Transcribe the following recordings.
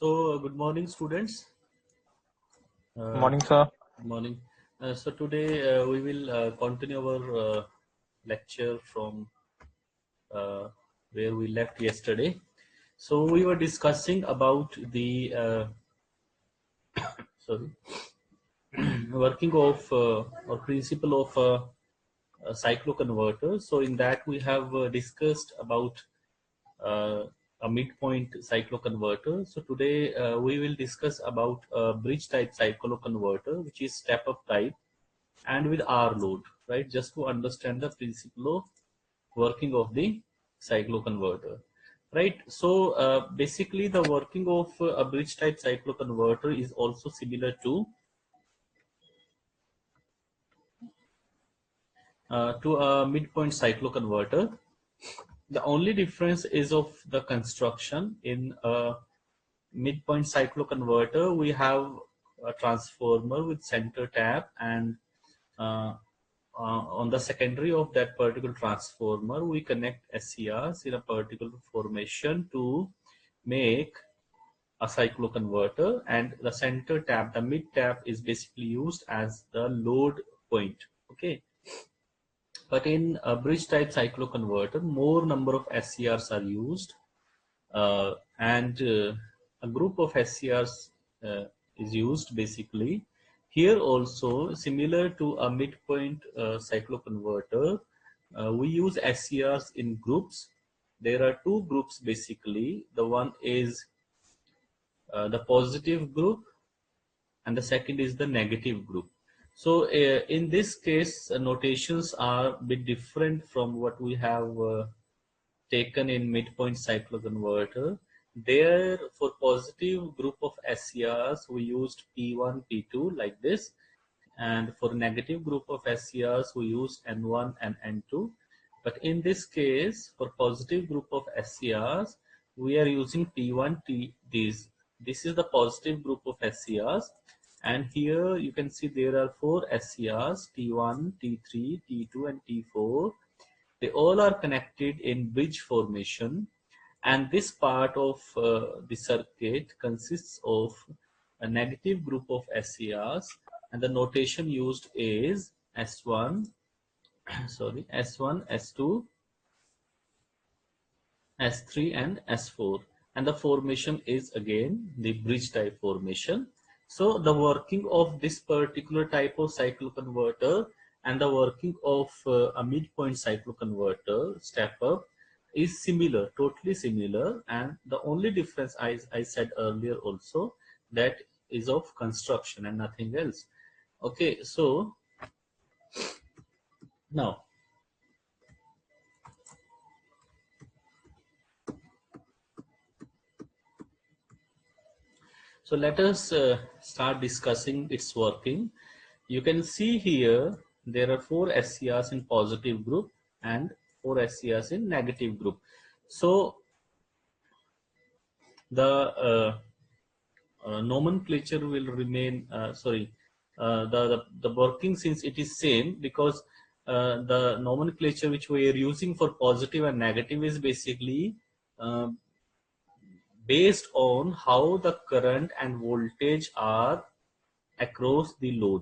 Good morning, students. Morning, sir. Good morning. So today we will continue our lecture from where we left yesterday. So we were discussing about the sorry working of or principle of a cycloconverter. So in that we have discussed about uh, a midpoint cycloconverter. So today we will discuss about a bridge type cycloconverter, which is step up type and with R load, right? Just to understand the principle of working of the cycloconverter, right? So basically the working of a bridge type cycloconverter is also similar to a midpoint cycloconverter. The only difference is of the construction. In a midpoint cycloconverter, we have a transformer with center tap, and on the secondary of that particular transformer, we connect SCRs in a particular formation to make a cycloconverter, and the center tap, the mid tap, is basically used as the load point. Okay. But in a bridge type cycloconverter, more number of SCRs are used, and a group of SCRs is used basically. Here also, similar to a midpoint cycloconverter, we use SCRs in groups. There are two groups basically. The one is the positive group, and the second is the negative group. So in this case, notations are a bit different from what we have taken in midpoint cycloconverter. There, for positive group of SCRs, we used P1, P2 like this, and for negative group of SCRs, we used N1 and N2. But in this case, for positive group of SCRs, we are using P1, these. This is the positive group of SCRs, and here you can see there are 4 SCRs, T1, T3, T2, and T4. They all are connected in bridge formation, and this part of the circuit consists of a negative group of SCRs, and the notation used is S1, sorry, S1, S2, S3, and S4, and the formation is again the bridge type formation. So the working of this particular type of cycloconverter and the working of a midpoint cycloconverter step up is similar, totally similar, and the only difference I said earlier also, that is of construction and nothing else. Okay, so now so let us start discussing its working. You can see here there are 4 SCRs in positive group and 4 SCRs in negative group. So the nomenclature will remain, the working, since it is same, because the nomenclature which we are using for positive and negative is basically uh, based on how the current and voltage are across the load.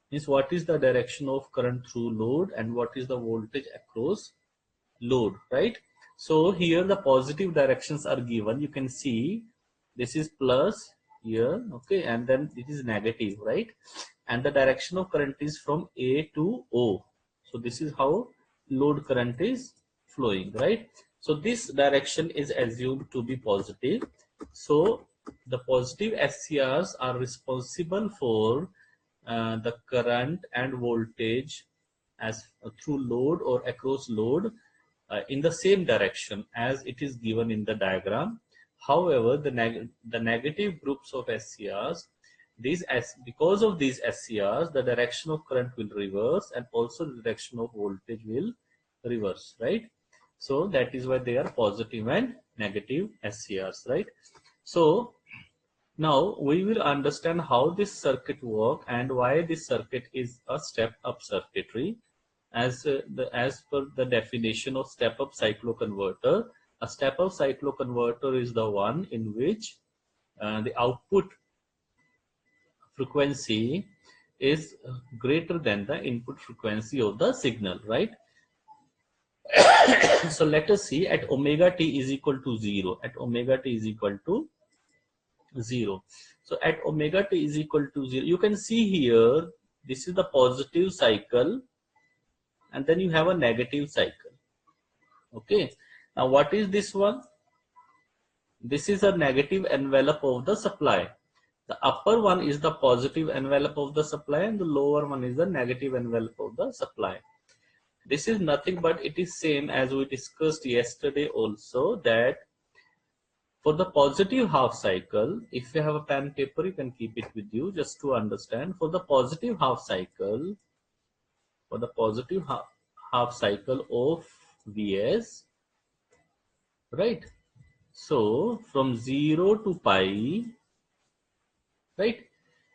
Means what is the direction of current through load and what is the voltage across load, right? So here the positive directions are given. You can see this is plus here, okay, and then it is negative, right? And the direction of current is from A to O. So this is how load current is flowing, right? So this direction is assumed to be positive. So the positive SCRs are responsible for the current and voltage as through load or across load in the same direction as it is given in the diagram. However, the negative groups of SCRs, because of these SCRs, the direction of current will reverse and also the direction of voltage will reverse, right? So that is why they are positive and negative SCRs, right? So now we will understand how this circuit works and why this circuit is a step-up circuitry. As per the definition of step-up cycloconverter, a step-up cycloconverter is the one in which the output frequency is greater than the input frequency of the signal, right? So let us see at omega t is equal to 0. At omega t is equal to 0. So at omega t is equal to 0, you can see here, this is the positive cycle and then you have a negative cycle. Okay. Now what is this one? This is a negative envelope of the supply. The upper one is the positive envelope of the supply and the lower one is the negative envelope of the supply. This is nothing but it is same as we discussed yesterday also, that for the positive half cycle, if you have a pen paper, you can keep it with you just to understand. For the positive half cycle, for the positive half cycle of Vs, right? So from 0 to pi, right?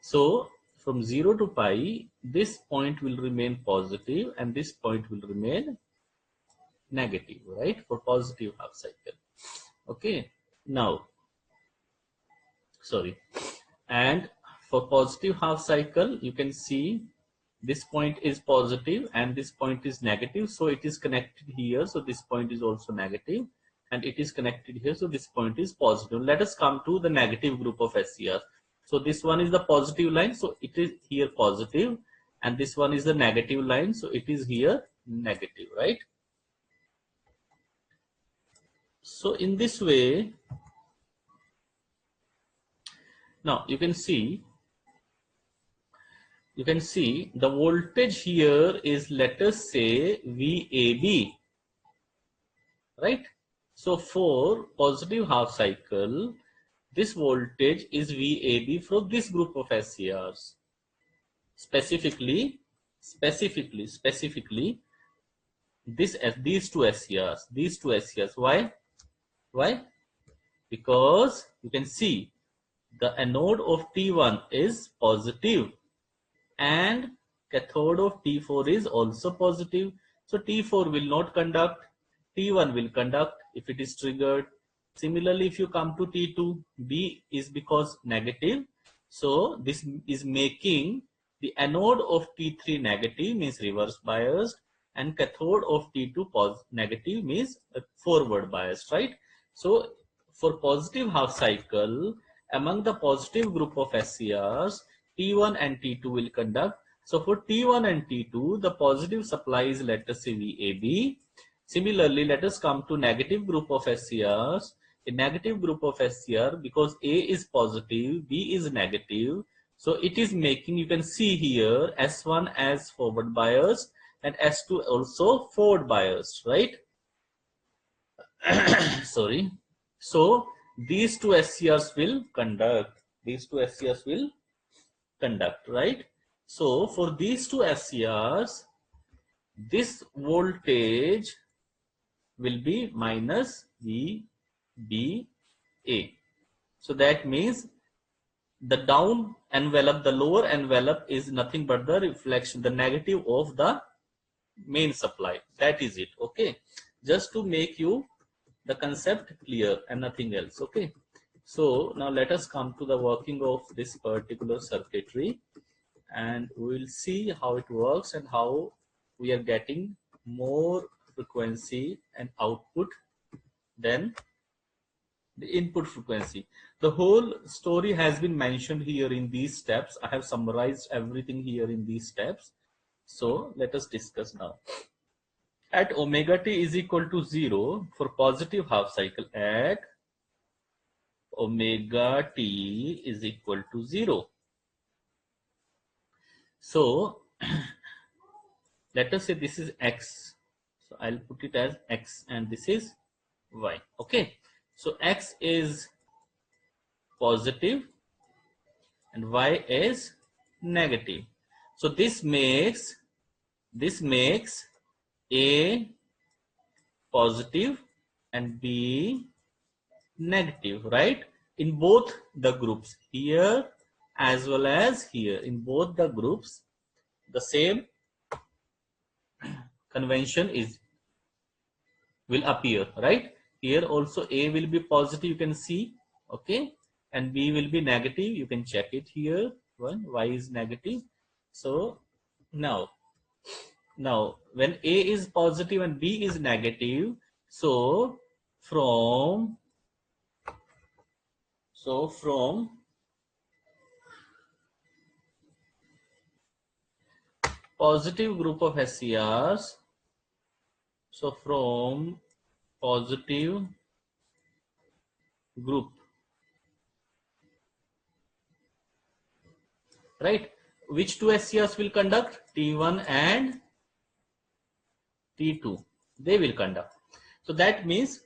So from 0 to pi, this point will remain positive and this point will remain negative, right? For positive half cycle. Okay. Now, sorry. And for positive half cycle, you can see this point is positive and this point is negative. So it is connected here. So this point is also negative and it is connected here. So this point is positive. Let us come to the negative group of SCR. So this one is the positive line. So it is here positive and this one is the negative line. So it is here negative, right? So in this way, now you can see the voltage here is, let us say, VAB, right? So for positive half cycle, this voltage is VAB from this group of SCRs. Specifically, these two SCRs. Why? Because you can see the anode of T1 is positive and cathode of T4 is also positive. So T4 will not conduct, T1 will conduct if it is triggered. Similarly, if you come to T2, B is because negative. So this is making the anode of T3 negative, means reverse biased, and cathode of T2 negative means forward biased, right? So for positive half cycle, among the positive group of SCRs, T1 and T2 will conduct. So for T1 and T2, the positive supply is, let us say, VAB. Similarly, let us come to negative group of SCRs. In negative group of SCR, because A is positive, B is negative, so it is making, you can see here, S1 as forward biased and S2 also forward biased, right? Sorry. So these two SCRs will conduct. Right? So for these two SCRs, this voltage will be minus VBA. So that means the down envelope, the lower envelope is nothing but the reflection, the negative of the main supply. That is it. Okay. Just to make you the concept clear and nothing else. Okay. So now let us come to the working of this particular circuitry and we will see how it works and how we are getting more frequency and output than the input frequency. The whole story has been mentioned here in these steps. I have summarized everything here in these steps. So let us discuss now. At omega t is equal to 0 for positive half cycle, at omega t is equal to 0. So let us say this is x. So I'll put it as x and this is y. Okay. So x is positive and y is negative. So this makes A positive and B negative, right? In both the groups, here as well as here, in both the groups, the same convention will appear, right? Here also A will be positive, you can see, okay? and B will be negative. You can check it here. When Y is negative. So now when A is positive and B is negative, so from positive group of SCRs, so from positive group, right, which two SCRs will conduct? T1 and T2, they will conduct. So that means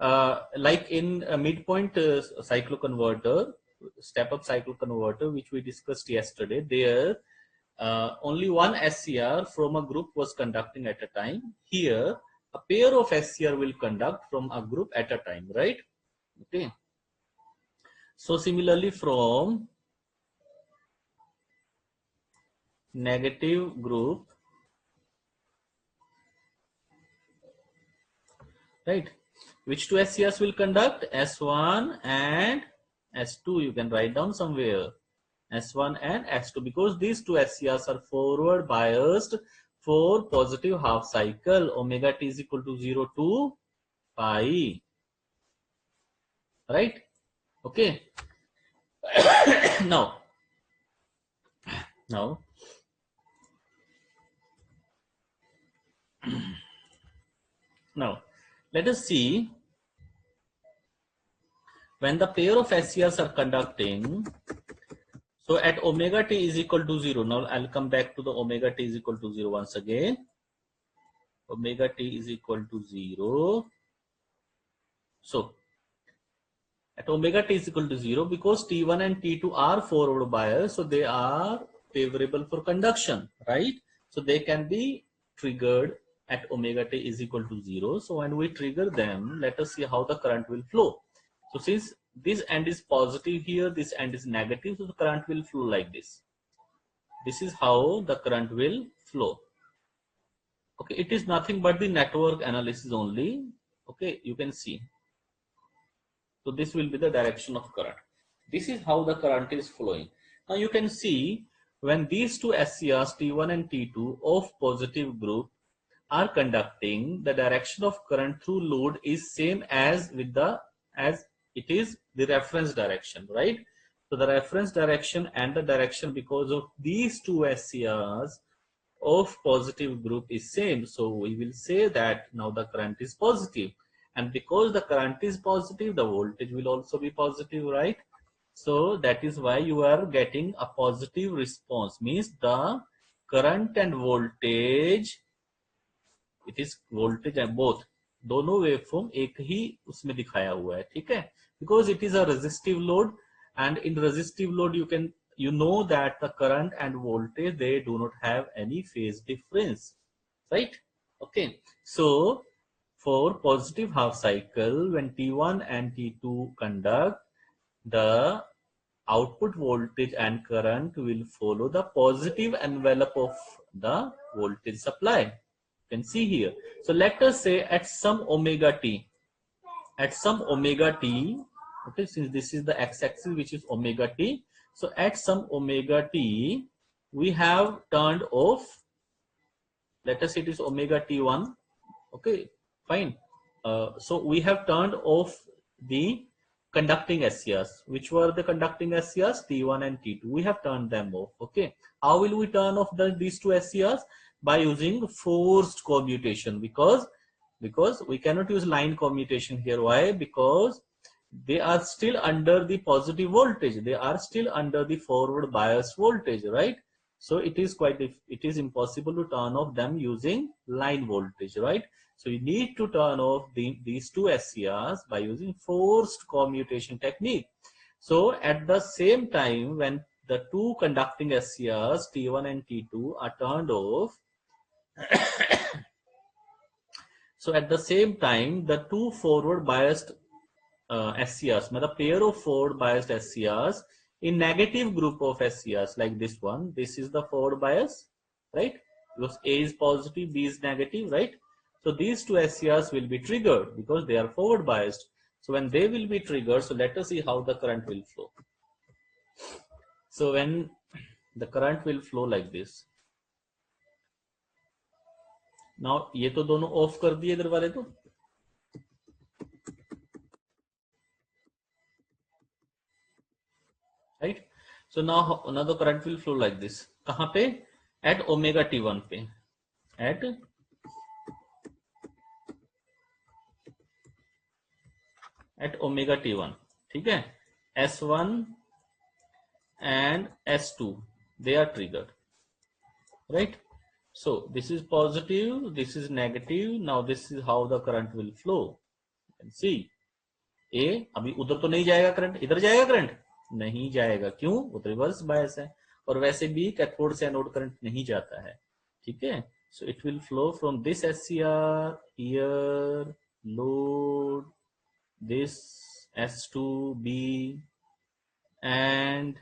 like in a midpoint cycloconverter, step-up cycloconverter, which we discussed yesterday, there only one SCR from a group was conducting at a time. Here, a pair of SCR will conduct from a group at a time, right? Okay. So similarly, from negative group, right, which two SCRs will conduct? S1 and S2. You can write down somewhere. S1 and S2, because these two SCRs are forward biased for positive half cycle. Omega t is equal to 0 to pi. Right? Okay. now let us see when the pair of SCRs are conducting. So at omega t is equal to 0. Now I'll come back to the omega t is equal to 0 once again. Omega t is equal to 0. So at omega t is equal to 0, because T1 and T2 are forward biased, so they are favorable for conduction, right? So they can be triggered at omega t is equal to 0. So when we trigger them, let us see how the current will flow. So since this end is positive here, this end is negative, so the current will flow like this. This is how the current will flow. Okay, it is nothing but the network analysis only. Okay, you can see. So this will be the direction of current. This is how the current is flowing. Now you can see when these two SCRs T1 and T2 of positive group are conducting, the direction of current through load is same as it is the reference direction, right? So the reference direction and the direction, because of these two SCRs of positive group, is same. So we will say that now the current is positive. And because the current is positive, the voltage will also be positive, right? So that is why you are getting a positive response. Means the current and voltage, it is voltage and both, दोनों waveform एक ही उसमें दिखाया हुआ है, ठीक है? Because it is a resistive load, and in resistive load you know that the current and voltage, they do not have any phase difference, right? Okay, so for positive half cycle, when T1 and T2 conduct, the output voltage and current will follow the positive envelope of the voltage supply. You can see here. So let us say at some omega t, okay, since this is the x-axis, which is omega t, so at some omega t, we have turned off, let us say it is omega t1, okay, fine. So we have turned off the conducting SCRs. Which were the conducting SCRs? T1 and T2. We have turned them off. Okay. How will we turn off these two SCRs? By using forced commutation, because we cannot use line commutation here. Why? Because they are still under the positive voltage. They are still under the forward bias voltage, right? So it is impossible to turn off them using line voltage, right? So you need to turn off these two SCRs by using forced commutation technique. So at the same time, when the two conducting SCRs T1 and T2 are turned off, so at the same time, the two forward biased SCRs, the pair of forward biased SCRs in negative group of SCRs like this one, this is the forward bias, right? Because A is positive, B is negative, right? So these two SCRs will be triggered because they are forward biased. So when they will be triggered, so let us see how the current will flow. So when the current will flow like this, now ये तो दोनों of कर दिए इधर वाले तो, right? So now the current will flow like this. कहाँ पे? At omega t1 पे, at omega t1, ठीक है? S1 and S2 they are triggered, right? So this is positive, this is negative. Now this is how the current will flow. You can see A अभी उधर तो नहीं जाएगा current, इधर जाएगा करंट नहीं जाएगा, क्यों? वो रिवर्स बायस है, और वैसे भी कैथोड से एनोड करंट नहीं जाता है, ठीक है? So it will flow from this SCR here, load this S2B and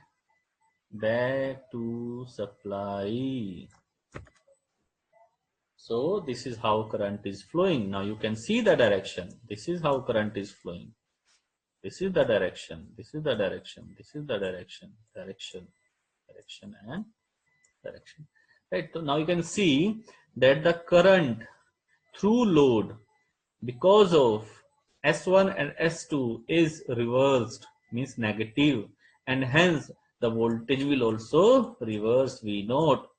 back to supply. So this is how current is flowing. Now you can see the direction. This is how current is flowing. This is the direction. This is the direction. This is the direction. Direction, direction, and direction. Right. So now you can see that the current through load, because of S1 and S2 is reversed, means negative, and hence the voltage will also reverse V naught.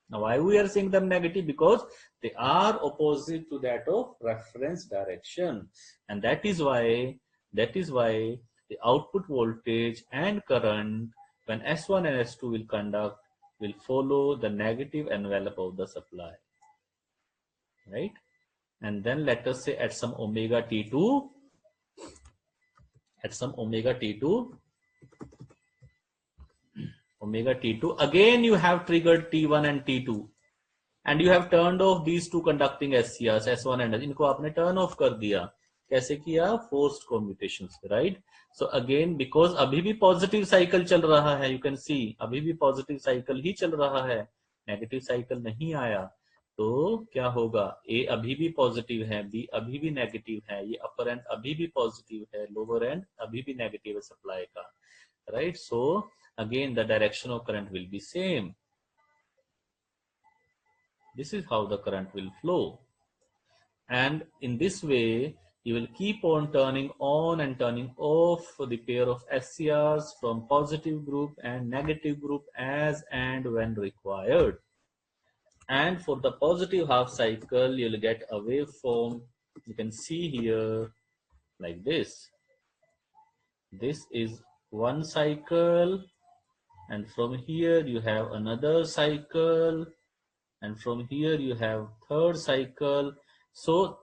Now why we are saying them negative? Because they are opposite to that of reference direction, and that is why the output voltage and current when S1 and S2 will conduct will follow the negative envelope of the supply, right? And then let us say at some omega t2, again you have triggered T1 and T2, and you have turned off these two conducting SCRs, S1 and S. इनको आपने turn off कर दिया. कैसे किया? Forced commutations, right? So again, because अभी भी positive cycle चल रहा है, you can see अभी भी positive cycle ही चल रहा है, negative cycle नहीं आया, तो क्या होगा? A अभी भी पॉजिटिव है, B अभी भी नेगेटिव है, ये अपर एंड अभी भी पॉजिटिव है, लोअर एंड अभी भी नेगेटिव है सप्लाई का, right? So again the direction of current will be same. This is how the current will flow, and in this way you will keep on turning on and turning off the pair of SCRs from positive group and negative group as and when required. And for the positive half cycle, you'll get a waveform. You can see here like this. This is one cycle, and from here you have another cycle, and from here you have third cycle. So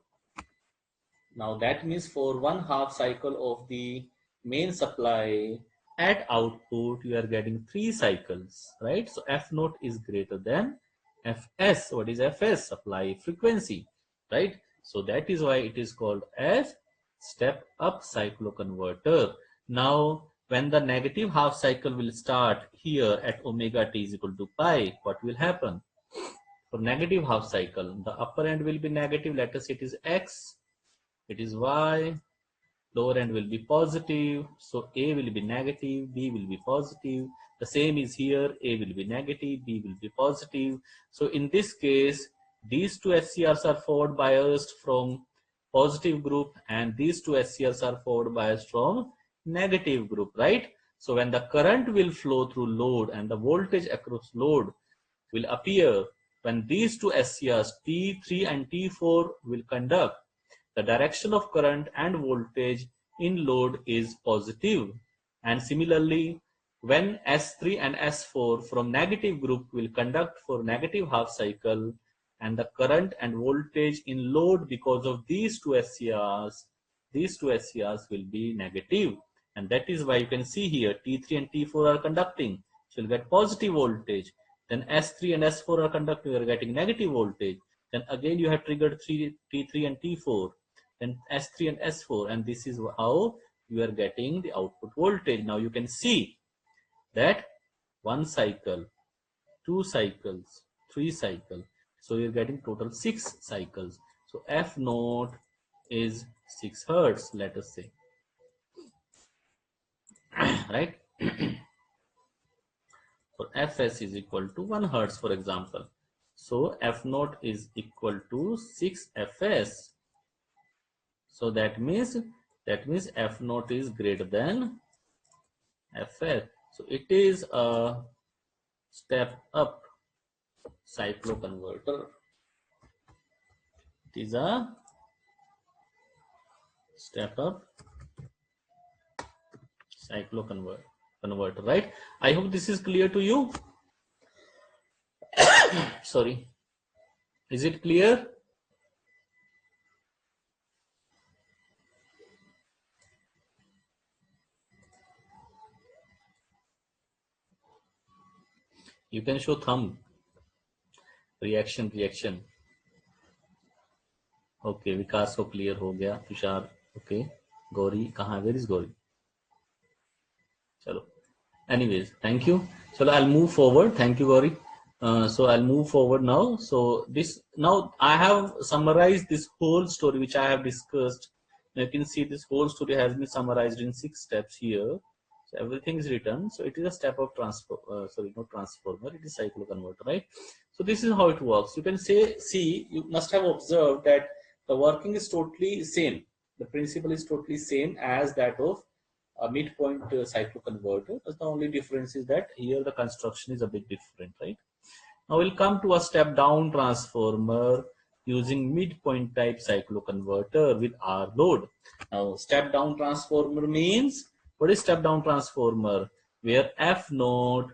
now that means for one half cycle of the main supply at output, you are getting 3 cycles, right? So F naught is greater than Fs. What is Fs? Supply frequency, right? So that is why it is called as step up cycloconverter. Now, when the negative half cycle will start here at omega t is equal to pi, what will happen? For negative half cycle, the upper end will be negative. Let us say it is X, it is Y, lower end will be positive. So A will be negative, B will be positive. The same is here, A will be negative, B will be positive. So in this case, these two SCRs are forward biased from positive group, and these two SCRs are forward biased from negative group, right? So when the current will flow through load and the voltage across load will appear, when these two SCRs T3 and T4 will conduct, the direction of current and voltage in load is positive. And similarly, when S3 and S4 from negative group will conduct for negative half cycle, and the current and voltage in load because of these two SCRs will be negative. And that is why you can see here T3 and T4 are conducting, so you'll get positive voltage. Then S3 and S4 are conducting, you are getting negative voltage. Then again you have triggered T3 and T4, then S3 and S4, and this is how you are getting the output voltage. Now you can see that one cycle, 2 cycles, 3 cycles, so you're getting total 6 cycles. So F naught is 6 hertz, let us say. Right? For Fs is equal to 1 hertz, for example. So F naught is equal to 6 Fs. So that means F naught is greater than Fs. So it is a step up cycloconverter. It is a step up cycloconverter, right? I hope this is clear to you. Sorry. Is it clear? You can show thumb. Reaction. Okay, विकास को clear हो गया. Tushar, okay. Gauri कहाँ? Where is Gauri? चलो. Anyways, thank you. So I'll move forward. Thank you, Gauri. So I'll move forward now. So now I have summarized this whole story which I have discussed. Now you can see this whole story has been summarized in 6 steps here. So everything is written. So it is a step of not transformer. It is cycloconverter, right? So this is how it works. You can see, you must have observed that the working is totally same. The principle is totally same as that of a midpoint cycloconverter. The only difference is that here the construction is a bit different, right? Now we'll come to a step down transformer using midpoint type cycloconverter with R load. Now step down transformer means, what is step down transformer? Where F naught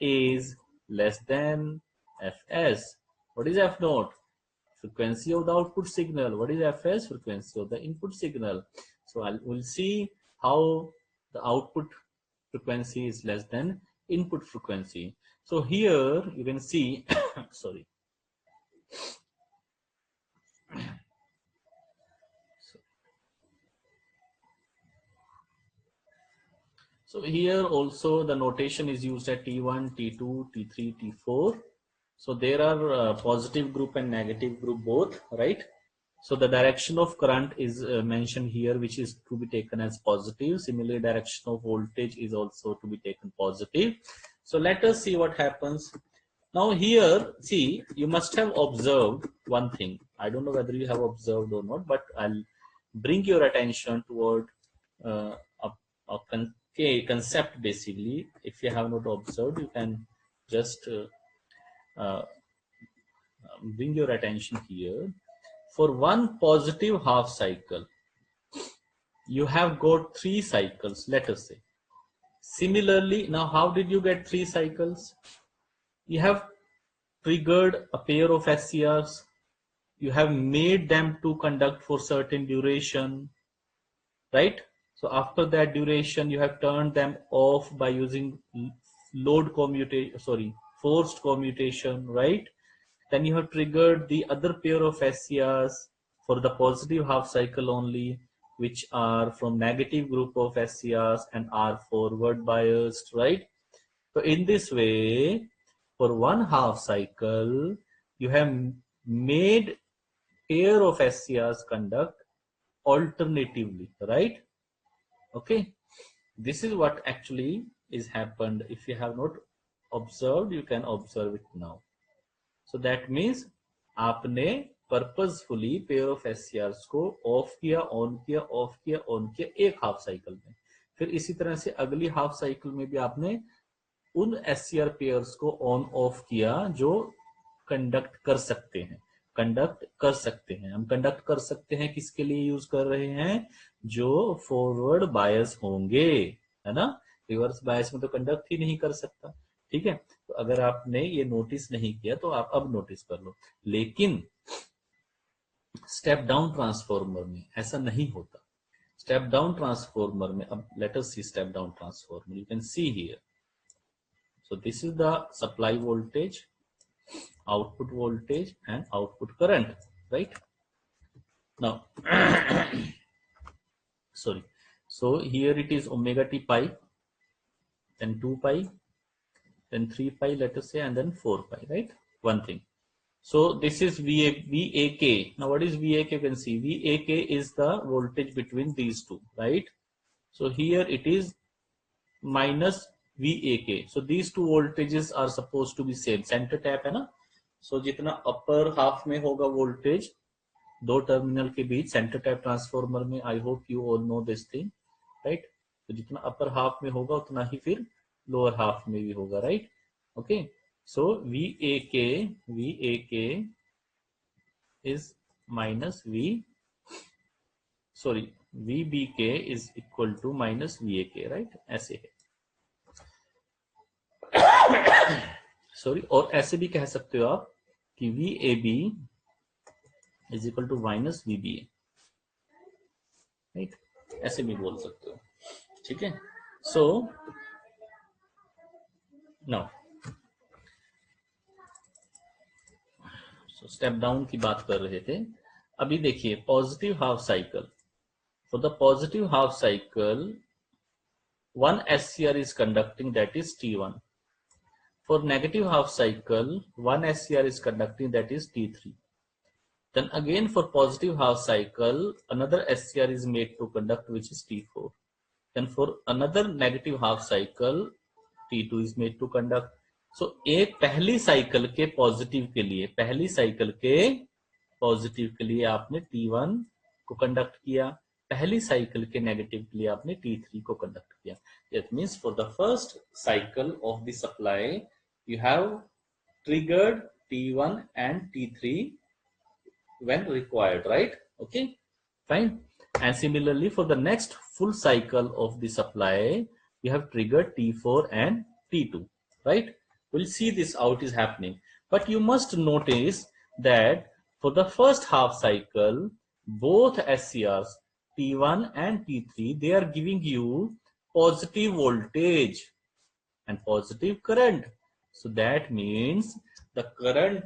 is less than Fs. What is F naught? Frequency of the output signal. What is Fs? Frequency of the input signal. So we'll see how the output frequency is less than input frequency. So here you can see, sorry. So here also the notation is used at T1, T2, T3, T4. So there are positive group and negative group both, right? So the direction of current is mentioned here, which is to be taken as positive. Similarly, direction of voltage is also to be taken positive. So let us see what happens. Now here, see, you must have observed one thing. I don't know whether you have observed or not, but I'll bring your attention toward a concept basically. If you have not observed, you can just bring your attention here. For one positive half cycle, you have got 3 cycles, let us say. Similarly, now how did you get 3 cycles? You have triggered a pair of SCRs. You have made them to conduct for certain duration, right? So after that duration, you have turned them off by using forced commutation, right? Then you have triggered the other pair of SCRs for the positive half cycle only, which are from negative group of SCRs and are forward biased, right? So in this way, for one half cycle, you have made pair of SCRs conduct alternatively, right? Okay, this is what actually is happened. If you have not observed, you can observe it now. So that means आपने purposefully pair of SCRs को of किया, on किया, of किया, on किया एक half cycle में. फिर इसी तरह से अगली हाफ साइकिल में भी आपने उन SCR पेयर्स को ऑन ऑफ किया जो कंडक्ट कर सकते हैं. हम कंडक्ट कर सकते हैं किसके लिए यूज कर रहे हैं? जो फॉरवर्ड बायस होंगे, है ना. रिवर्स बायस में तो कंडक्ट ही नहीं कर सकता. ठीक है, तो अगर आपने ये नोटिस नहीं किया तो आप अब नोटिस कर लो. लेकिन स्टेप डाउन ट्रांसफॉर्मर में ऐसा नहीं होता. स्टेप डाउन ट्रांसफॉर्मर में, अब let us see step down transformer. You can see here. So this is the supply voltage, output voltage and output current, right? Now, sorry. So here it is omega t pi, then 2 pi, then 3 pi, let us say, and then 4 pi, right? One thing. So this is VAK. Now what is VAK? You can see VAK is the voltage between these two, right? So here it is minus VAK. So these two voltages are supposed to be same. Center tap है ना? So जितना upper half में होगा voltage दो terminal के बीच centre tap transformer में, I hope you all know this thing, right? तो जितना अपर हाफ में होगा उतना ही फिर लोअर हाफ में भी होगा, right? Okay, so V A K is minus V B K is equal to minus V A K, right? ऐसे है, सॉरी, और ऐसे भी कह सकते हो आप कि V A B is equal to minus V B A, right? ऐसे भी बोल सकते हो, ठीक है? सो नाउ स्टेप डाउन की बात कर रहे थे। अभी देखिए positive half cycle, for the positive half cycle one SCR is conducting, that is T1. For negative half cycle one SCR is conducting, that is T3. Then again for positive half cycle another SCR is made to conduct, which is T4. Then for another negative half cycle T2 is made to conduct. So एक पहली cycle के positive के लिए, पहली cycle के positive के लिए आपने T1 को कंडक्ट किया, पहली साइकिल के नेगेटिव के लिए आपने T3 को कंडक्ट किया. That means for the first cycle of the supply you have triggered T1 and T3 when required, right? Okay, fine. And similarly for the next full cycle of the supply you have triggered T4 and T2, right? We'll see this out is happening, but you must notice that for the first half cycle both SCRs T1 and T3 they are giving you positive voltage and positive current. So that means the current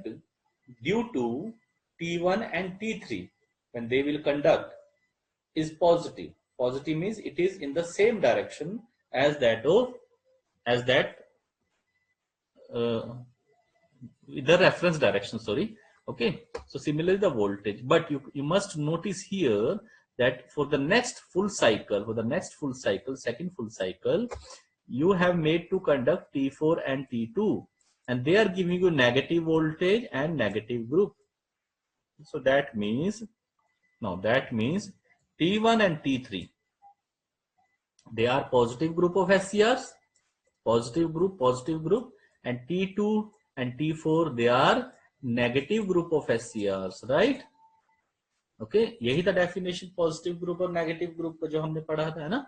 due to T1 and T3 when they will conduct is positive. Positive means it is in the same direction as that the reference direction, sorry. Okay, so similarly the voltage, but you must notice here that for the next full cycle, second full cycle, you have made to conduct T4 and T2 and they are giving you negative voltage and negative group. So that means T1 and T3 they are positive group of SCRs, positive group, and T2 and T4 they are negative group of SCRs, right? Okay, यही था definition positive group और negative group का जो हमने पढ़ा था, है ना?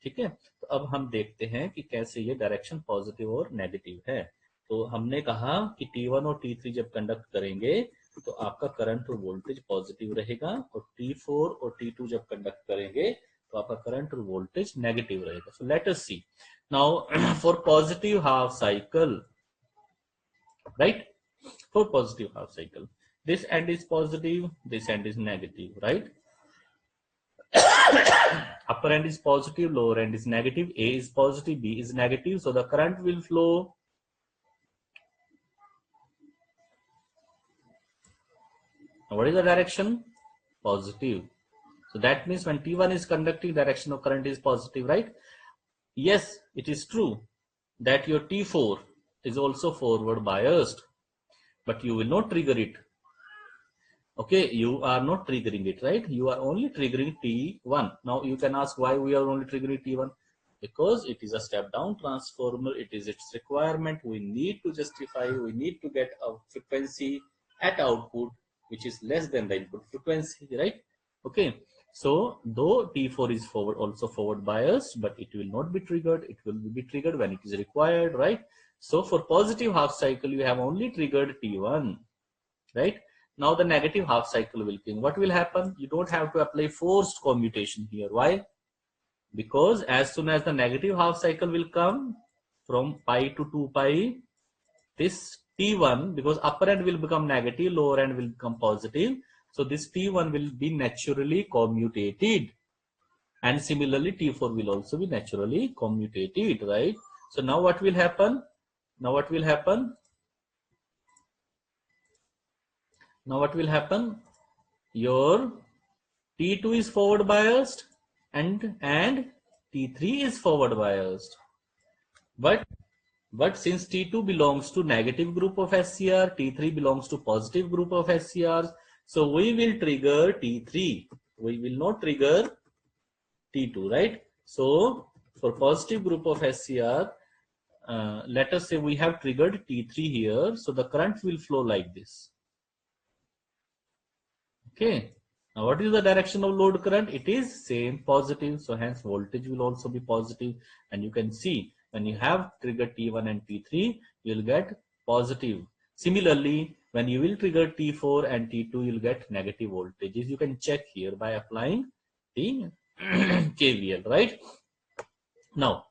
ठीक है, तो अब हम देखते हैं कि कैसे ये डायरेक्शन पॉजिटिव और नेगेटिव है. तो हमने कहा कि T1 और T3 जब कंडक्ट करेंगे तो आपका करंट और वोल्टेज पॉजिटिव रहेगा और T4 और T2 जब कंडक्ट करेंगे तो आपका करंट और वोल्टेज नेगेटिव रहेगा. So let us see now for positive half cycle, right? For positive half cycle this end is positive, this end is negative, right? Upper end is positive, lower end is negative, A is positive, B is negative, so the current will flow what is the direction? Positive. So that means when T1 is conducting, direction of current is positive, right? Yes, it is true that your T4 is also forward biased, but you will not trigger it. Okay, you are not triggering it, right? You are only triggering T1. Now you can ask why we are only triggering T1. Because it is a step down transformer, it is its requirement. We need to justify, we need to get a frequency at output which is less than the input frequency, right? Okay, so though T4 is also forward biased, but it will not be triggered. It will be triggered when it is required, right? So for positive half cycle you have only triggered T1, right? Now the negative half cycle will come. What will happen? You don't have to apply forced commutation here. Why? Because as soon as the negative half cycle will come from pi to 2 pi, this T1, because upper end will become negative, lower end will become positive. So this T1 will be naturally commutated. And similarly T4 will also be naturally commutated, right? So now what will happen? Now what will happen? Your T2 is forward biased and T3 is forward biased. But since T2 belongs to negative group of SCR, T3 belongs to positive group of SCRs, so we will trigger T3. We will not trigger T2, right? So for positive group of SCR, let us say we have triggered T3 here, so the current will flow like this. Okay. Now what is the direction of load current? It is same positive, so hence voltage will also be positive, and you can see when you have triggered T1 and T3, you will get positive. Similarly, when you will trigger T4 and T2, you will get negative voltages. You can check here by applying the KVL, right? Now,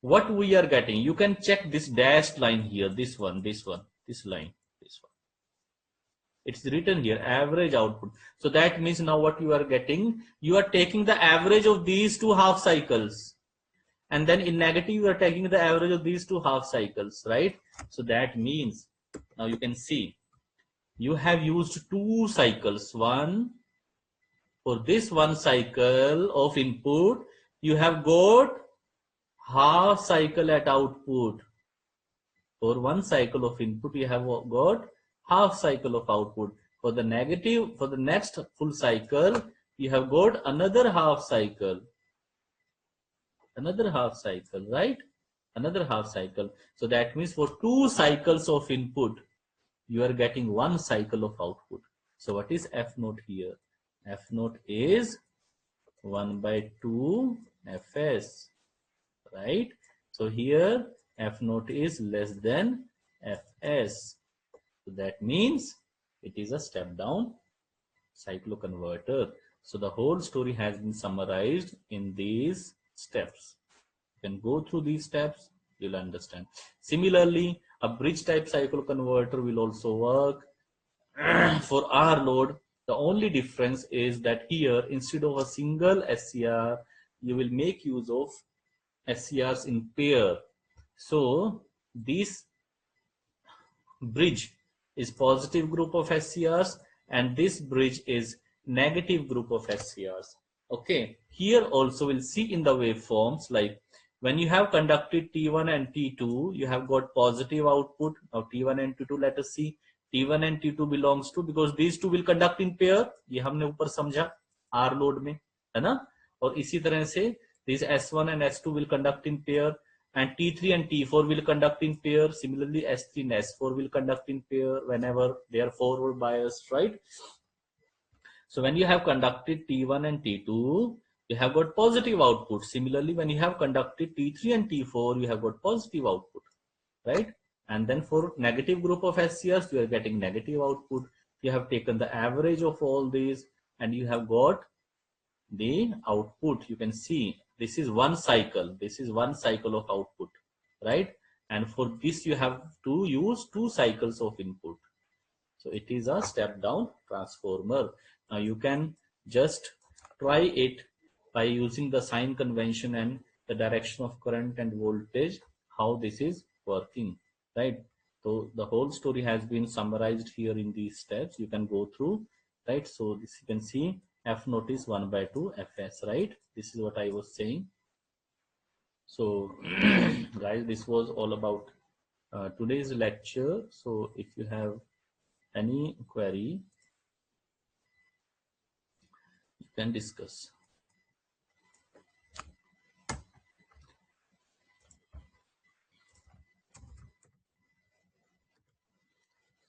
what we are getting, you can check this dashed line here, this line, this one. It's written here, average output. So that means now what you are getting, you are taking the average of these two half cycles. And then in negative, you are taking the average of these two half cycles, right? So that means, now you can see, you have used two cycles. One, for this one cycle of input, you have got half cycle at output. For one cycle of input, you have got half cycle of output. For the negative, for the next full cycle, you have got another half cycle. Another half cycle, right? Another half cycle. So that means for two cycles of input, you are getting one cycle of output. So what is F naught here? F naught is 1 by 2 Fs, right? So here F naught is less than Fs. So that means it is a step down cycloconverter. So the whole story has been summarized in these steps. You can go through these steps, you'll understand. Similarly, a bridge type cycloconverter will also work for R load. The only difference is that here, instead of a single SCR, you will make use of SCRs in pair. So this bridge is positive group of SCRs and this bridge is negative group of SCRs. Okay, here also we'll see in the waveforms, like when you have conducted T1 and T2, you have got positive output. Now T1 and T2, let us see. T1 and T2 belongs to, because these two will conduct in pair. ये हमने ऊपर समझा R load में, है ना? और इसी तरह से these S1 and S2 will conduct in pair, and T3 and T4 will conduct in pair. Similarly, S3 and S4 will conduct in pair whenever they are forward biased, right? So when you have conducted T1 and T2, you have got positive output. Similarly, when you have conducted T3 and T4, you have got positive output, right? And then for negative group of SCRs, you are getting negative output. You have taken the average of all these and you have got the output. You can see this is one cycle. This is one cycle of output, right? And for this, you have to use two cycles of input. So it is a step down transformer. Now you can just try it by using the sign convention and the direction of current and voltage, how this is working, right? So the whole story has been summarized here in these steps. You can go through, right? So this you can see F naught is 1 by 2 Fs, right? This is what I was saying. So guys, this was all about today's lecture. So if you have any query, you can discuss.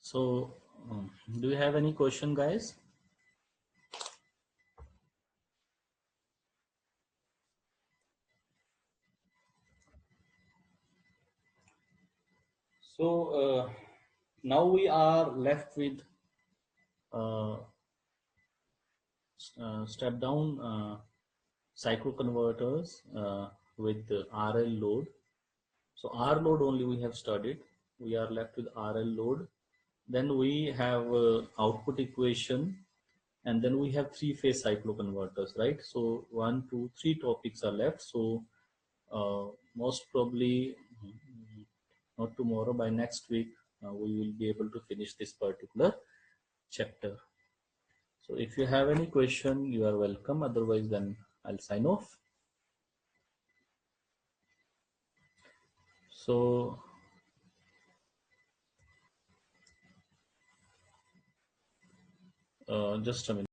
So do you have any question, guys? So now we are left with step down cycloconverters with RL load. So R load only we have studied. We are left with RL load. Then we have output equation, and then we have three-phase cycloconverters, right? So 1, 2, 3 topics are left. So most probably not tomorrow, by next week we will be able to finish this particular chapter. So if you have any question, you are welcome. Otherwise, then I'll sign off. So just a minute.